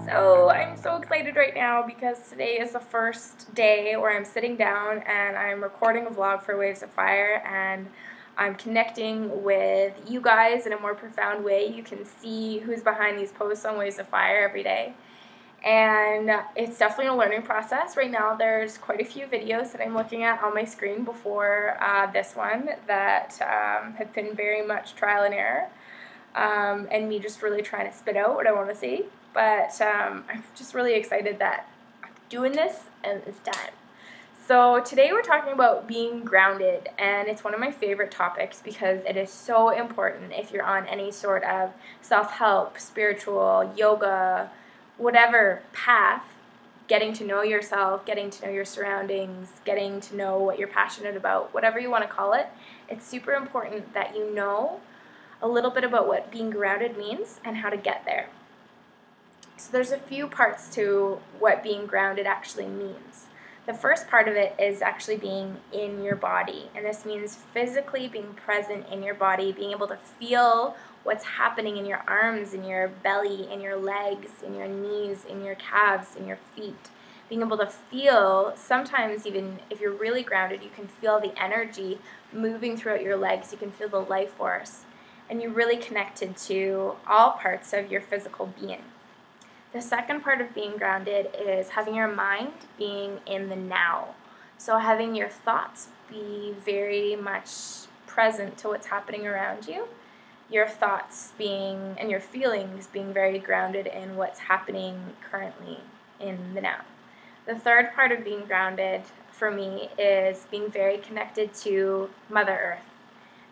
So I'm so excited right now because today is the first day where I'm sitting down and I'm recording a vlog for Waves of Fire, and I'm connecting with you guys in a more profound way. You can see who's behind these posts on Waves of Fire every day. And it's definitely a learning process. Right now there's quite a few videos that I'm looking at on my screen before this one that have been very much trial and error, and me just really trying to spit out what I want to see. But I'm just really excited that I'm doing this and it's done. So today we're talking about being grounded, and it's one of my favorite topics because it is so important if you're on any sort of self-help, spiritual, yoga, whatever path, getting to know yourself, getting to know your surroundings, getting to know what you're passionate about, whatever you want to call it. It's super important that you know a little bit about what being grounded means and how to get there. So there's a few parts to what being grounded actually means. The first part of it is actually being in your body, and this means physically being present in your body, being able to feel what's happening in your arms, in your belly, in your legs, in your knees, in your calves, in your feet. Being able to feel, sometimes even if you're really grounded, you can feel the energy moving throughout your legs, you can feel the life force, and you're really connected to all parts of your physical being. The second part of being grounded is having your mind being in the now. So having your thoughts be very much present to what's happening around you. Your thoughts being, and your feelings being very grounded in what's happening currently in the now. The third part of being grounded for me is being very connected to Mother Earth,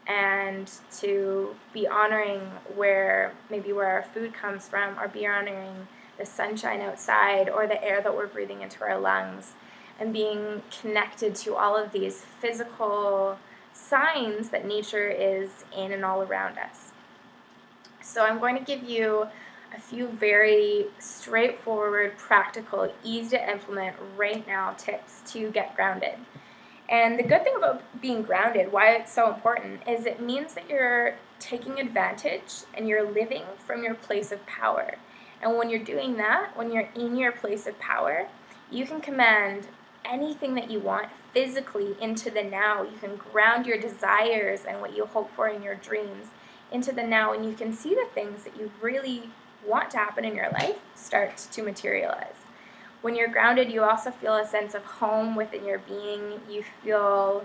and to be honoring where our food comes from, or be honoring the sunshine outside or the air that we're breathing into our lungs, and being connected to all of these physical signs that nature is in and all around us. So I'm going to give you a few very straightforward, practical, easy to implement right now tips to get grounded. And the good thing about being grounded, why it's so important, is it means that you're taking advantage and you're living from your place of power. And when you're doing that, when you're in your place of power, you can command anything that you want physically into the now. You can ground your desires and what you hope for in your dreams into the now, and you can see the things that you really want to happen in your life start to materialize. When you're grounded, you also feel a sense of home within your being. You feel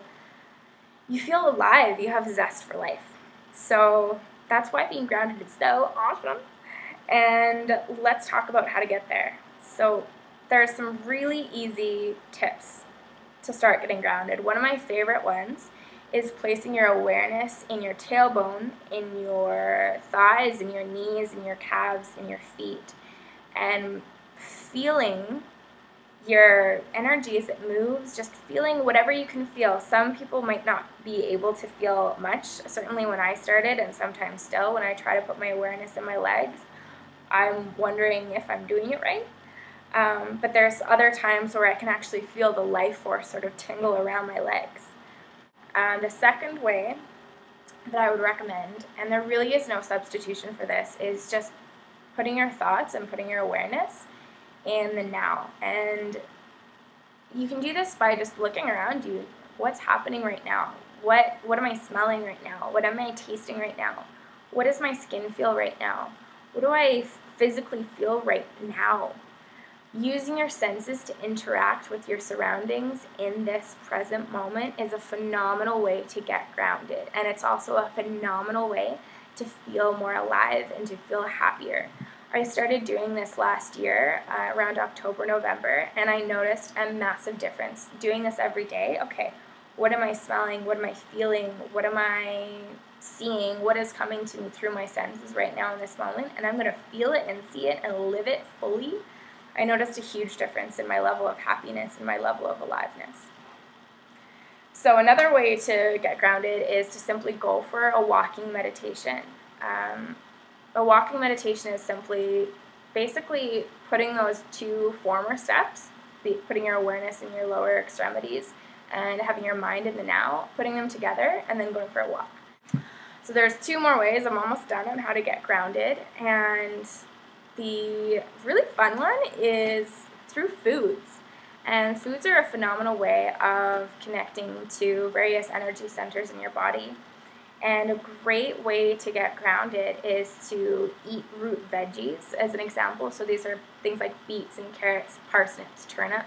alive. You have zest for life. So that's why being grounded is so awesome. And let's talk about how to get there. So there are some really easy tips to start getting grounded. One of my favorite ones is placing your awareness in your tailbone, in your thighs, in your knees, in your calves, in your feet, and feeling your energy as it moves, just feeling whatever you can feel. Some people might not be able to feel much. Certainly when I started, and sometimes still when I try to put my awareness in my legs, I'm wondering if I'm doing it right. But there's other times where I can actually feel the life force sort of tingle around my legs. The second way that I would recommend, and there really is no substitution for this, is just putting your thoughts and putting your awareness in the now. And you can do this by just looking around you. What's happening right now? What am I smelling right now? What am I tasting right now? What does my skin feel right now? What do I physically feel right now? Using your senses to interact with your surroundings in this present moment is a phenomenal way to get grounded, and it's also a phenomenal way to feel more alive and to feel happier. I started doing this last year around October, November, and I noticed a massive difference doing this every day. Okay, what am I smelling? What am I feeling? What am I seeing? What is coming to me through my senses right now in this moment? And I'm going to feel it and see it and live it fully. I noticed a huge difference in my level of happiness and my level of aliveness. So another way to get grounded is to simply go for a walking meditation. A walking meditation is simply basically putting those two former steps, putting your awareness in your lower extremities and having your mind in the now, putting them together, and then going for a walk. So there's two more ways. I'm almost done on how to get grounded, and the really fun one is through foods. And foods are a phenomenal way of connecting to various energy centers in your body. And a great way to get grounded is to eat root veggies, as an example. So these are things like beets and carrots, parsnips, turnip.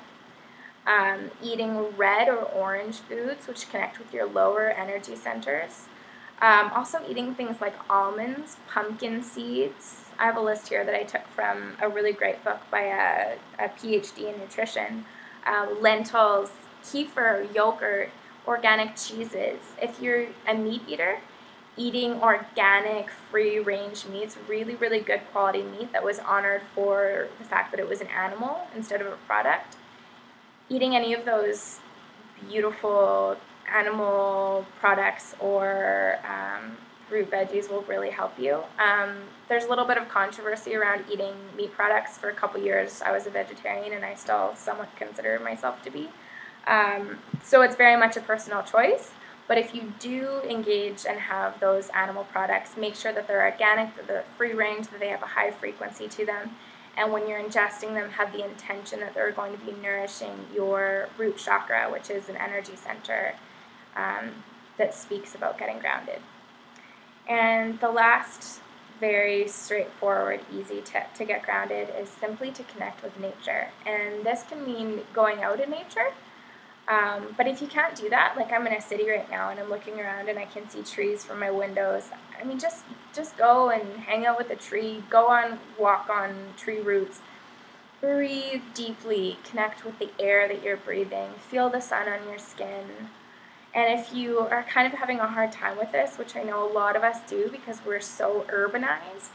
Eating red or orange foods, which connect with your lower energy centers. Also eating things like almonds, pumpkin seeds. I have a list here that I took from a really great book by a PhD in nutrition. Lentils, kefir, yogurt, organic cheeses. If you're a meat eater, eating organic, free-range meats, really, really good quality meat that was honored for the fact that it was an animal instead of a product. Eating any of those beautiful animal products or root veggies will really help you. There's a little bit of controversy around eating meat products. For a couple years I was a vegetarian, and I still somewhat consider myself to be. So it's very much a personal choice, but if you do engage and have those animal products, make sure that they're organic, that they're free range, that they have a high frequency to them, and when you're ingesting them, have the intention that they're going to be nourishing your root chakra, which is an energy center that speaks about getting grounded. And the last very straightforward, easy tip to get grounded is simply to connect with nature. And this can mean going out in nature. But if you can't do that, like I'm in a city right now and I'm looking around and I can see trees from my windows, I mean, just go and hang out with a tree, walk on tree roots, breathe deeply, connect with the air that you're breathing, feel the sun on your skin. And if you are kind of having a hard time with this, which I know a lot of us do because we're so urbanized,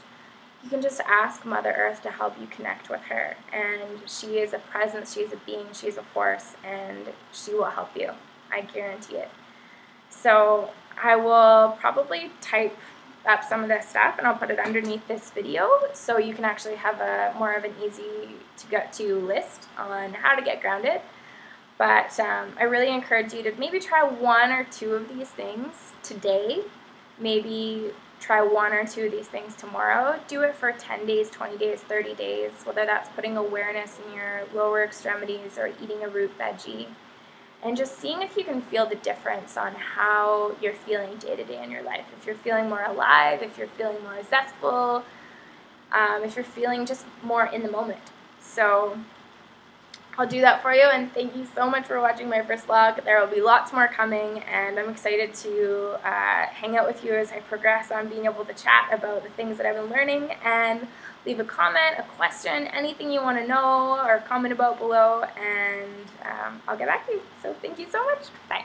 you can just ask Mother Earth to help you connect with her. And she is a presence, she is a being, she is a force, and she will help you. I guarantee it. So I will probably type up some of this stuff and I'll put it underneath this video so you can actually have more of an easy to get to list on how to get grounded. But I really encourage you to maybe try one or two of these things today, maybe try one or two of these things tomorrow. Do it for 10 days, 20 days, 30 days, whether that's putting awareness in your lower extremities or eating a root veggie, and just seeing if you can feel the difference on how you're feeling day to day in your life. If you're feeling more alive, if you're feeling more zestful, if you're feeling just more in the moment. So I'll do that for you, and thank you so much for watching my first vlog. There will be lots more coming, and I'm excited to hang out with you as I progress on being able to chat about the things that I've been learning, and leave a comment, a question, anything you want to know or comment about below, and I'll get back to you. So thank you so much. Bye.